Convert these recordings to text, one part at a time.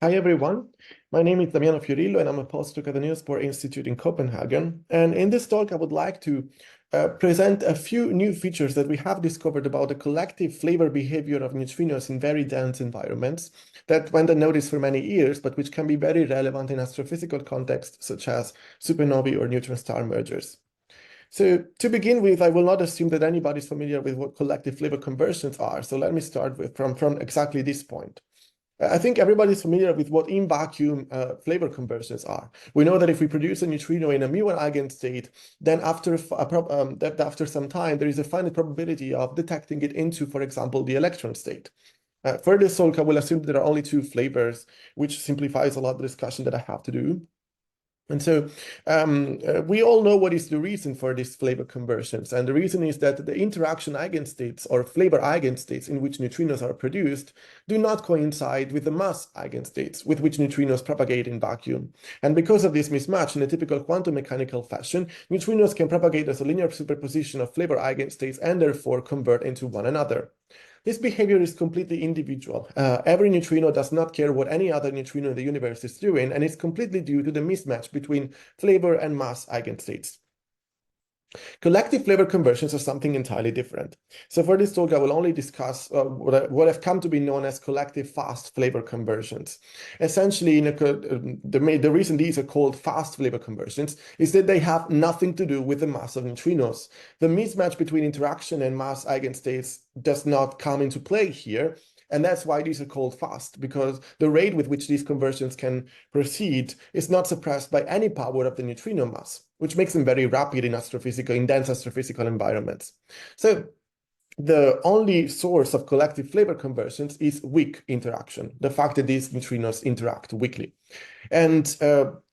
Hi everyone, my name is Damiano Fiorillo and I'm a postdoc at the Niels Bohr Institute in Copenhagen. And in this talk, I would like to present a few new features that we have discovered about the collective flavor behavior of neutrinos in very dense environments that went unnoticed for many years, but which can be very relevant in astrophysical contexts such as supernovae or neutron star mergers. So to begin with, I will not assume that anybody is familiar with what collective flavor conversions are. So let me start with from exactly this point. I think everybody's familiar with what in-vacuum flavor conversions are. We know that if we produce a neutrino in a mu1 eigenstate, then after some time, there is a finite probability of detecting it into, for example, the electron state. For this talk, I will assume that there are only two flavors, which simplifies a lot of the discussion that I have to do. And so we all know what is the reason for these flavor conversions. And the reason is that the interaction eigenstates or flavor eigenstates in which neutrinos are produced do not coincide with the mass eigenstates with which neutrinos propagate in vacuum. And because of this mismatch, in a typical quantum mechanical fashion, neutrinos can propagate as a linear superposition of flavor eigenstates and therefore convert into one another. This behavior is completely individual. Every neutrino does not care what any other neutrino in the universe is doing, and it's completely due to the mismatch between flavor and mass eigenstates. Collective flavor conversions are something entirely different. So for this talk, I will only discuss what have come to be known as collective fast flavor conversions. Essentially, the reason these are called fast flavor conversions is that they have nothing to do with the mass of neutrinos. The mismatch between interaction and mass eigenstates does not come into play here. And that's why these are called fast, because the rate with which these conversions can proceed is not suppressed by any power of the neutrino mass, which makes them very rapid in dense astrophysical environments. So the only source of collective flavor conversions is weak interaction, the fact that these neutrinos interact weakly. And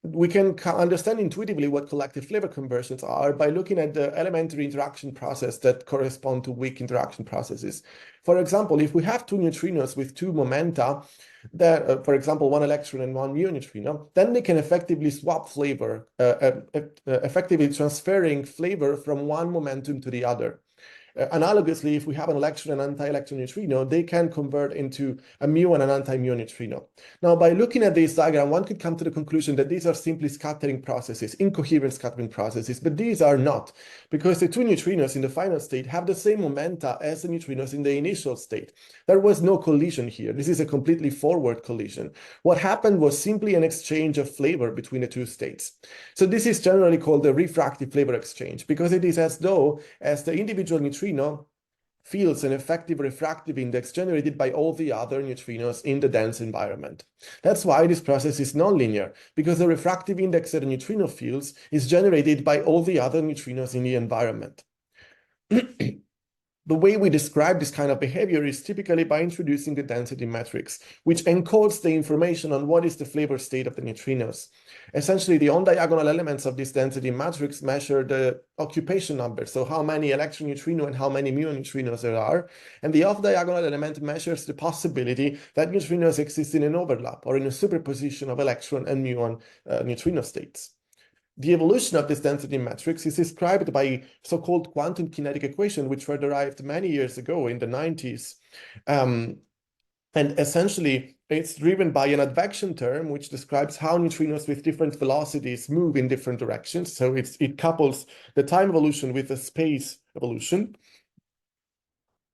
we can understand intuitively what collective flavor conversions are by looking at the elementary interaction process that correspond to weak interaction processes. For example, if we have two neutrinos with two momenta, that, for example, one electron and one mu neutrino, then they can effectively swap flavor, effectively transferring flavor from one momentum to the other. Analogously, if we have an electron and anti-electron neutrino, they can convert into a mu and an anti-mu neutrino. Now, by looking at this diagram, one could come to the conclusion that these are simply scattering processes, incoherent scattering processes, but these are not, because the two neutrinos in the final state have the same momenta as the neutrinos in the initial state. There was no collision here. This is a completely forward collision. What happened was simply an exchange of flavor between the two states. So this is generally called the refractive flavor exchange, because it is as though as the individual neutrino feels an effective refractive index generated by all the other neutrinos in the dense environment. That's why this process is nonlinear, because the refractive index that a neutrino feels is generated by all the other neutrinos in the environment. The way we describe this kind of behavior is typically by introducing the density matrix, which encodes the information on what is the flavor state of the neutrinos. Essentially, the on-diagonal elements of this density matrix measure the occupation number, so how many electron neutrino and how many mu neutrinos there are, and the off-diagonal element measures the possibility that neutrinos exist in an overlap or in a superposition of electron and muon neutrino states. The evolution of this density matrix is described by so-called quantum kinetic equations, which were derived many years ago in the 90s. And essentially, it's driven by an advection term, which describes how neutrinos with different velocities move in different directions. So it couples the time evolution with the space evolution.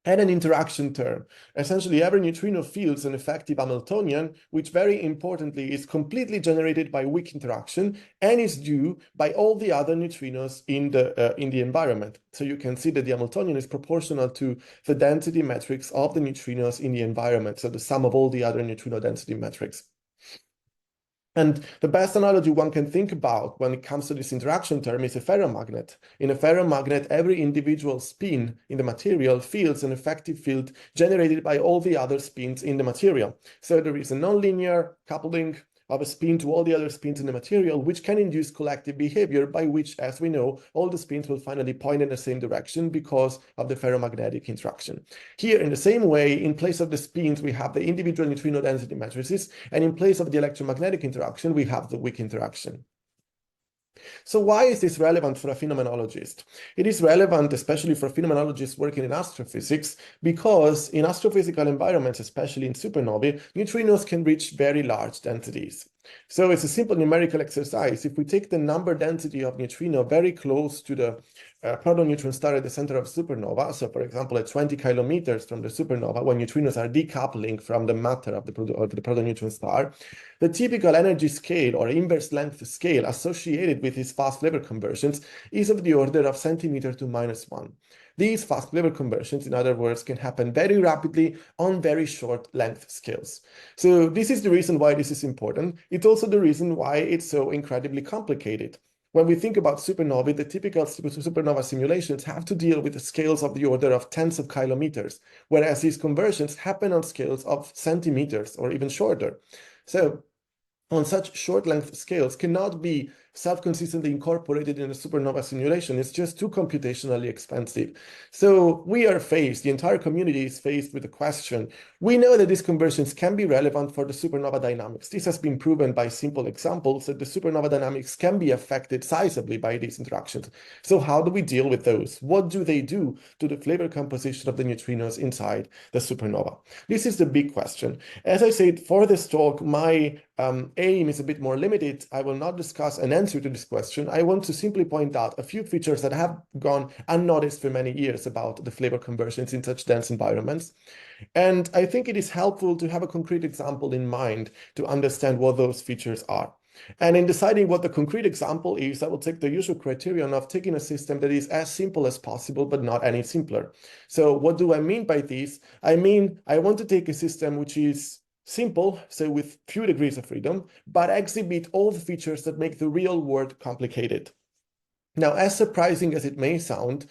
And an interaction term. Essentially, every neutrino feels an effective Hamiltonian, which very importantly is completely generated by weak interaction and is due by all the other neutrinos in the environment. So you can see that the Hamiltonian is proportional to the density matrix of the neutrinos in the environment, so the sum of all the other neutrino density metrics. And the best analogy one can think about when it comes to this interaction term is a ferromagnet. In a ferromagnet, every individual spin in the material feels an effective field generated by all the other spins in the material. So there is a nonlinear coupling of a spin to all the other spins in the material, which can induce collective behavior by which, as we know, all the spins will finally point in the same direction because of the ferromagnetic interaction. Here, in the same way, in place of the spins, we have the individual neutrino density matrices, and in place of the electromagnetic interaction, we have the weak interaction. So why is this relevant for a phenomenologist? It is relevant, especially for phenomenologists working in astrophysics, because in astrophysical environments, especially in supernovae, neutrinos can reach very large densities. So it's a simple numerical exercise. If we take the number density of neutrino very close to the proto-neutron star at the center of supernova, so for example, at 20 kilometers from the supernova, when neutrinos are decoupling from the matter of the proto-neutron star, the typical energy scale or inverse length scale associated with these fast Weber conversions is of the order of centimeter to -1. These fast Weber conversions, in other words, can happen very rapidly on very short length scales. So this is the reason why this is important. It's also the reason why it's so incredibly complicated. When we think about supernovae, the typical supernova simulations have to deal with the scales of the order of tens of kilometers, whereas these conversions happen on scales of centimeters or even shorter. So on such short length scales cannot be self-consistently incorporated in a supernova simulation. It's just too computationally expensive. So we are faced, the entire community is faced with the question. We know that these conversions can be relevant for the supernova dynamics. This has been proven by simple examples that the supernova dynamics can be affected sizably by these interactions. So how do we deal with those? What do they do to the flavor composition of the neutrinos inside the supernova? This is the big question. As I said, for this talk, my aim is a bit more limited. I will not discuss an answer to this question. I want to simply point out a few features that have gone unnoticed for many years about the flavor conversions in such dense environments. And I think it is helpful to have a concrete example in mind to understand what those features are. And in deciding what the concrete example is, I will take the usual criterion of taking a system that is as simple as possible, but not any simpler. So what do I mean by this? I mean, I want to take a system which is simple, so with few degrees of freedom, but exhibit all the features that make the real world complicated. Now, as surprising as it may sound,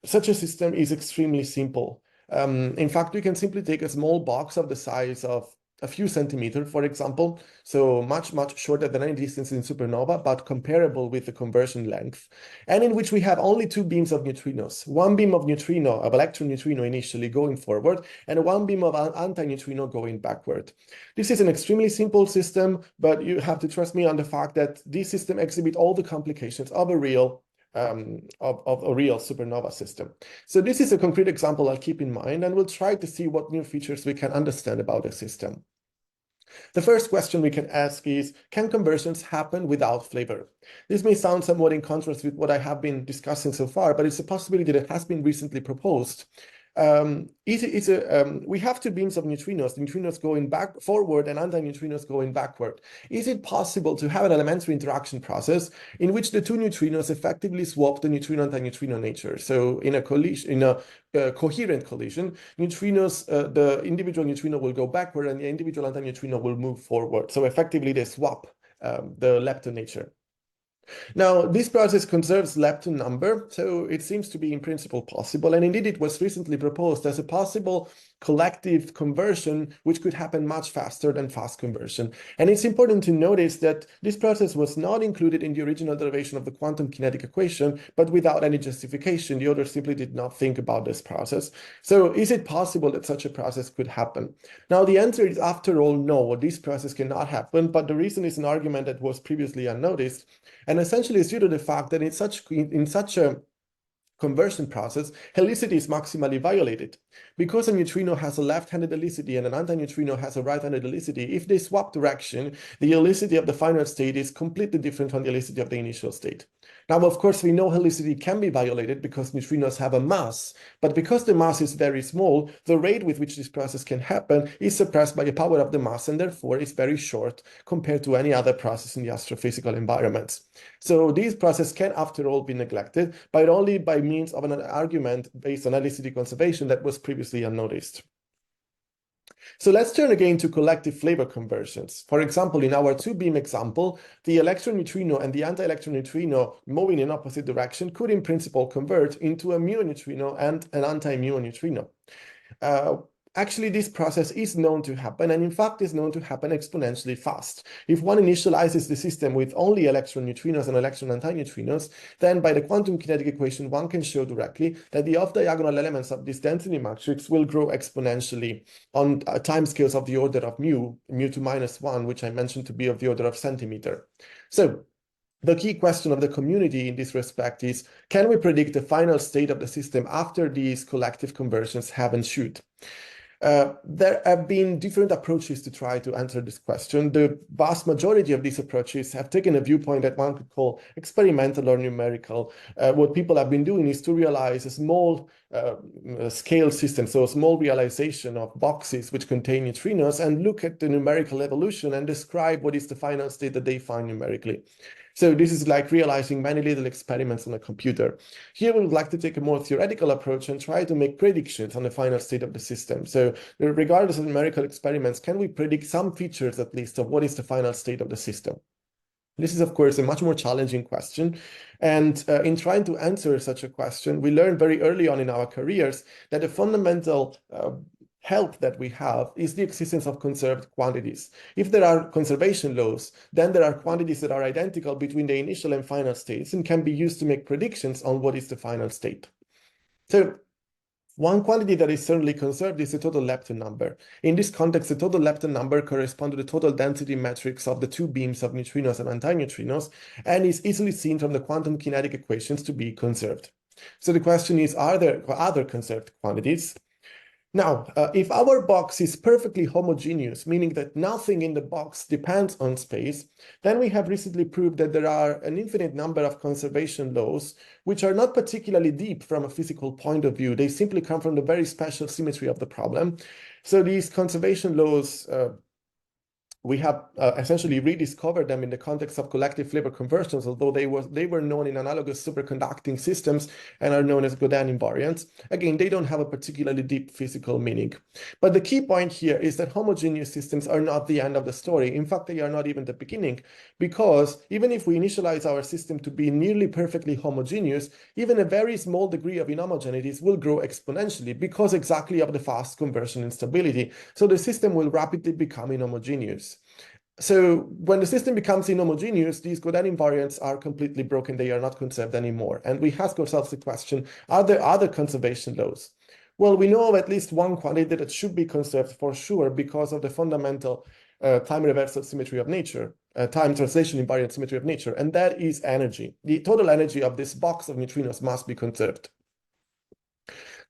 such a system is extremely simple. In fact, we can simply take a small box of the size of a few centimeters, for example, so much shorter than any distance in supernova, but comparable with the conversion length, and in which we have only two beams of neutrinos, one beam of neutrino, of electron neutrino initially going forward, and one beam of anti-neutrino going backward. This is an extremely simple system, but you have to trust me on the fact that this system exhibits all the complications of a real supernova system. So this is a concrete example I'll keep in mind, and we'll try to see what new features we can understand about the system. The first question we can ask is, can conversions happen without flavor? This may sound somewhat in contrast with what I have been discussing so far, but it's a possibility that has been recently proposed. We have two beams of neutrinos going back forward and anti-neutrinos going backward. Is it possible to have an elementary interaction process in which the two neutrinos effectively swap the neutrino-anti-neutrino nature? So in a coherent collision, neutrinos, the individual neutrino will go backward and the individual anti-neutrino will move forward. So effectively they swap the lepton nature. Now, this process conserves lepton number, so it seems to be in principle possible, and indeed it was recently proposed as a possible collective conversion, which could happen much faster than fast conversion. And it's important to notice that this process was not included in the original derivation of the quantum kinetic equation, but without any justification. The authors simply did not think about this process. So is it possible that such a process could happen? Now, the answer is, after all, no, this process cannot happen, but the reason is an argument that was previously unnoticed. And essentially, it's due to the fact that in such a conversion process, helicity is maximally violated. Because a neutrino has a left-handed helicity and an antineutrino has a right-handed helicity, if they swap direction, the helicity of the final state is completely different from the helicity of the initial state. Now, of course, we know helicity can be violated because neutrinos have a mass, but because the mass is very small, the rate with which this process can happen is suppressed by the power of the mass, and therefore is very short compared to any other process in the astrophysical environments. So this process can, after all, be neglected, but only by means of an argument based on helicity conservation that was previously unnoticed. So let's turn again to collective flavor conversions. For example, in our two-beam example, the electron neutrino and the anti-electron neutrino moving in opposite direction could in principle convert into a mu neutrino and an anti-mu neutrino. Actually, this process is known to happen, and in fact is known to happen exponentially fast. If one initializes the system with only electron neutrinos and electron antineutrinos, then by the quantum kinetic equation, one can show directly that the off-diagonal elements of this density matrix will grow exponentially on timescales of the order of mu to -1, which I mentioned to be of the order of centimeter. So The key question of the community in this respect is, can we predict the final state of the system after these collective conversions have ensued? There have been different approaches to try to answer this question. The vast majority of these approaches have taken a viewpoint that one could call experimental or numerical. What people have been doing is to realize a small scale system, so a small realization of boxes which contain neutrinos, and look at the numerical evolution and describe what is the final state that they find numerically. So this is like realizing many little experiments on a computer. Here we would like to take a more theoretical approach and try to make predictions on the final state of the system. So regardless of numerical experiments, can we predict some features at least of what is the final state of the system? This is, of course, a much more challenging question. And in trying to answer such a question, we learned very early on in our careers that a fundamental help that we have is the existence of conserved quantities. If there are conservation laws, then there are quantities that are identical between the initial and final states and can be used to make predictions on what is the final state. So one quantity that is certainly conserved is the total lepton number. In this context, the total lepton number corresponds to the total density matrix of the two beams of neutrinos and antineutrinos, and is easily seen from the quantum kinetic equations to be conserved. So the question is, are there other conserved quantities? Now, if our box is perfectly homogeneous, meaning that nothing in the box depends on space, then we have recently proved that there are an infinite number of conservation laws, which are not particularly deep from a physical point of view. They simply come from the very special symmetry of the problem. So these conservation laws, we have essentially rediscovered them in the context of collective flavor conversions, although they were known in analogous superconducting systems and are known as Godin invariants. Again, they don't have a particularly deep physical meaning. But the key point here is that homogeneous systems are not the end of the story. In fact, they are not even the beginning, because even if we initialize our system to be nearly perfectly homogeneous, even a very small degree of inhomogeneities will grow exponentially because exactly of the fast conversion instability. So the system will rapidly become inhomogeneous. So when the system becomes inhomogeneous, these Godin invariants are completely broken. They are not conserved anymore. And we ask ourselves the question, are there other conservation laws? Well, we know of at least one quantity that should be conserved for sure because of the fundamental time reversal symmetry of nature, time translation invariant symmetry of nature, and that is energy. The total energy of this box of neutrinos must be conserved.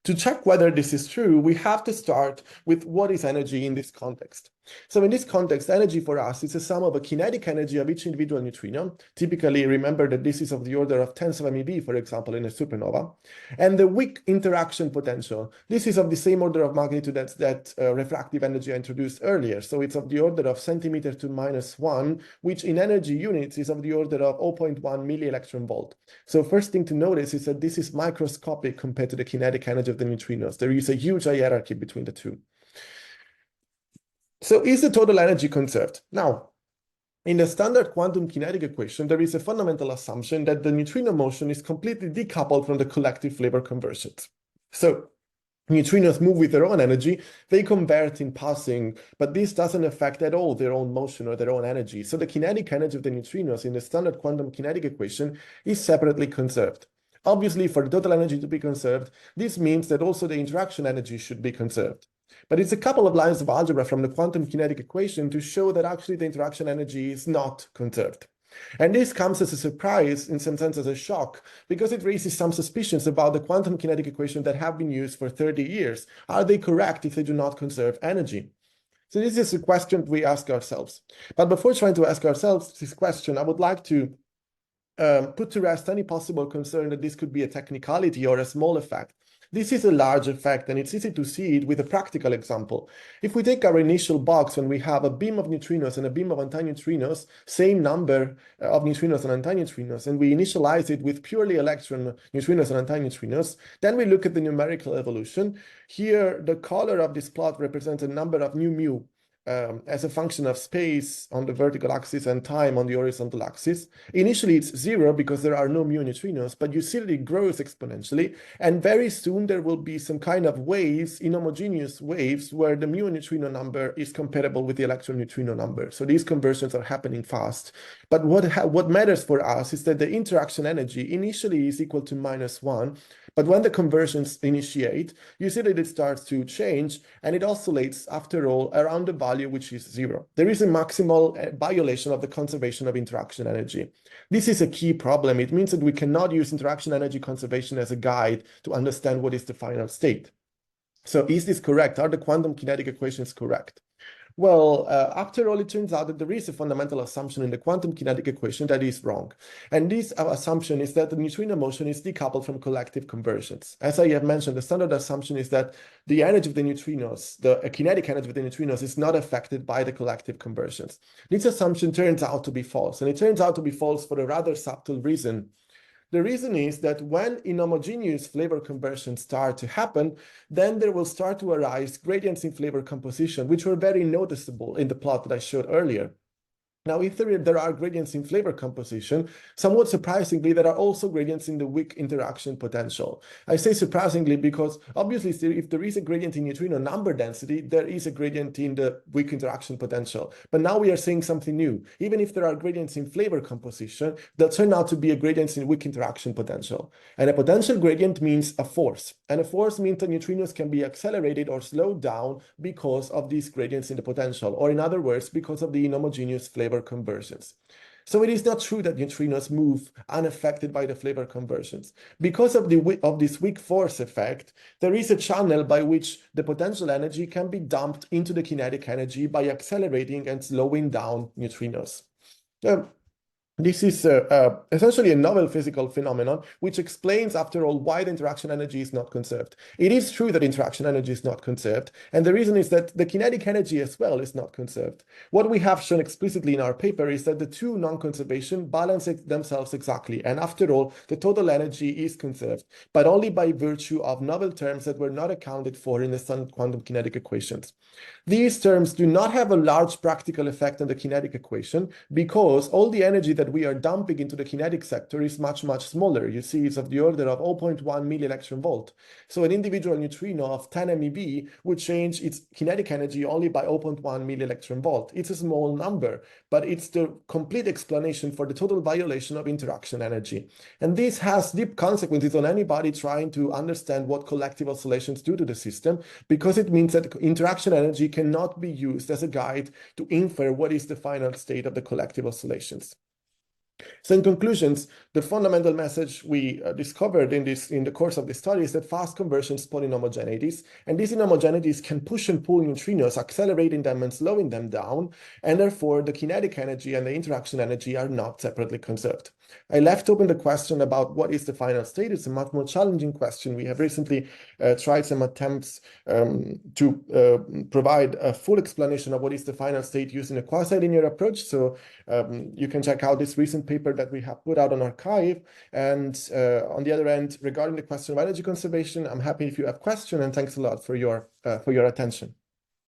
To check whether this is true, we have to start with what is energy in this context. So in this context, energy for us is a sum of a kinetic energy of each individual neutrino. Typically, remember that this is of the order of tens of MeV, for example, in a supernova. And the weak interaction potential, this is of the same order of magnitude as that refractive energy I introduced earlier. So it's of the order of centimeter to -1, which in energy units is of the order of 0.1 milli-electron volt. So first thing to notice is that this is microscopic compared to the kinetic energy of the neutrinos. There is a huge hierarchy between the two. So is the total energy conserved? Now, in the standard quantum kinetic equation, there is a fundamental assumption that the neutrino motion is completely decoupled from the collective flavor conversions. So neutrinos move with their own energy, they convert in passing, but this doesn't affect at all their own motion or their own energy. So the kinetic energy of the neutrinos in the standard quantum kinetic equation is separately conserved. Obviously, for the total energy to be conserved, this means that also the interaction energy should be conserved. But it's a couple of lines of algebra from the quantum kinetic equation to show that actually the interaction energy is not conserved. And this comes as a surprise, in some sense as a shock, because it raises some suspicions about the quantum kinetic equation that have been used for 30 years. Are they correct if they do not conserve energy? So this is a question we ask ourselves. But before trying to ask ourselves this question, I would like to put to rest any possible concern that this could be a technicality or a small effect. This is a large effect, and it's easy to see it with a practical example. If we take our initial box when we have a beam of neutrinos and a beam of antineutrinos, same number of neutrinos and antineutrinos, and we initialize it with purely electron neutrinos and antineutrinos, then we look at the numerical evolution. Here, the color of this plot represents a number of nu mu as a function of space on the vertical axis and time on the horizontal axis. Initially, it's 0 because there are no mu neutrinos, but you see that it grows exponentially. And very soon, there will be some kind of waves, inhomogeneous waves, where the mu neutrino number is comparable with the electron neutrino number. So these conversions are happening fast. But what matters for us is that the interaction energy initially is equal to -1, But when the conversions initiate, you see that it starts to change, and it oscillates, after all, around the value which is 0. There is a maximal violation of the conservation of interaction energy. This is a key problem. It means that we cannot use interaction energy conservation as a guide to understand what is the final state. So is this correct? Are the quantum kinetic equations correct? Well, after all, it turns out that there is a fundamental assumption in the quantum kinetic equation that is wrong. And this assumption is that the neutrino motion is decoupled from collective conversions. As I have mentioned, the standard assumption is that the energy of the neutrinos, the kinetic energy of the neutrinos, is not affected by the collective conversions. This assumption turns out to be false, and it turns out to be false for a rather subtle reason. The reason is that when inhomogeneous flavor conversions start to happen, then there will start to arise gradients in flavor composition, which were very noticeable in the plot that I showed earlier. Now, if there are gradients in flavor composition, somewhat surprisingly, there are also gradients in the weak interaction potential. I say surprisingly because obviously if there is a gradient in neutrino number density, there is a gradient in the weak interaction potential. But now we are saying something new. Even if there are gradients in flavor composition, they'll turn out to be a gradient in weak interaction potential. And a potential gradient means a force. And a force means that neutrinos can be accelerated or slowed down because of these gradients in the potential, or in other words, because of the inhomogeneous flavor conversions. So it is not true that neutrinos move unaffected by the flavor conversions. Because of this weak force effect, there is a channel by which the potential energy can be dumped into the kinetic energy by accelerating and slowing down neutrinos. This is essentially a novel physical phenomenon, which explains, after all, why the interaction energy is not conserved. It is true that interaction energy is not conserved, and the reason is that the kinetic energy as well is not conserved. What we have shown explicitly in our paper is that the two non-conservation balance themselves exactly, and after all, the total energy is conserved, but only by virtue of novel terms that were not accounted for in the standard quantum kinetic equations. These terms do not have a large practical effect on the kinetic equation because all the energy that we are dumping into the kinetic sector is much, much smaller. You see, it's of the order of 0.1 milli-electron volt. So an individual neutrino of 10 MeV would change its kinetic energy only by 0.1 milli-electron volt. It's a small number, but it's the complete explanation for the total violation of interaction energy. And this has deep consequences on anybody trying to understand what collective oscillations do to the system, because it means that interaction energy cannot be used as a guide to infer what is the final state of the collective oscillations. So in conclusions, the fundamental message we discovered in the course of this study is that fast conversions spawn inhomogeneities, and these inhomogeneities can push and pull neutrinos, accelerating them and slowing them down, and therefore the kinetic energy and the interaction energy are not separately conserved. I left open the question about what is the final state. It's a much more challenging question. We have recently tried some attempts to provide a full explanation of what is the final state using a quasi-linear approach. So you can check out this recent paper that we have put out on arXiv. And on the other end, regarding the question of energy conservation, I'm happy if you have questions, and thanks a lot for your attention.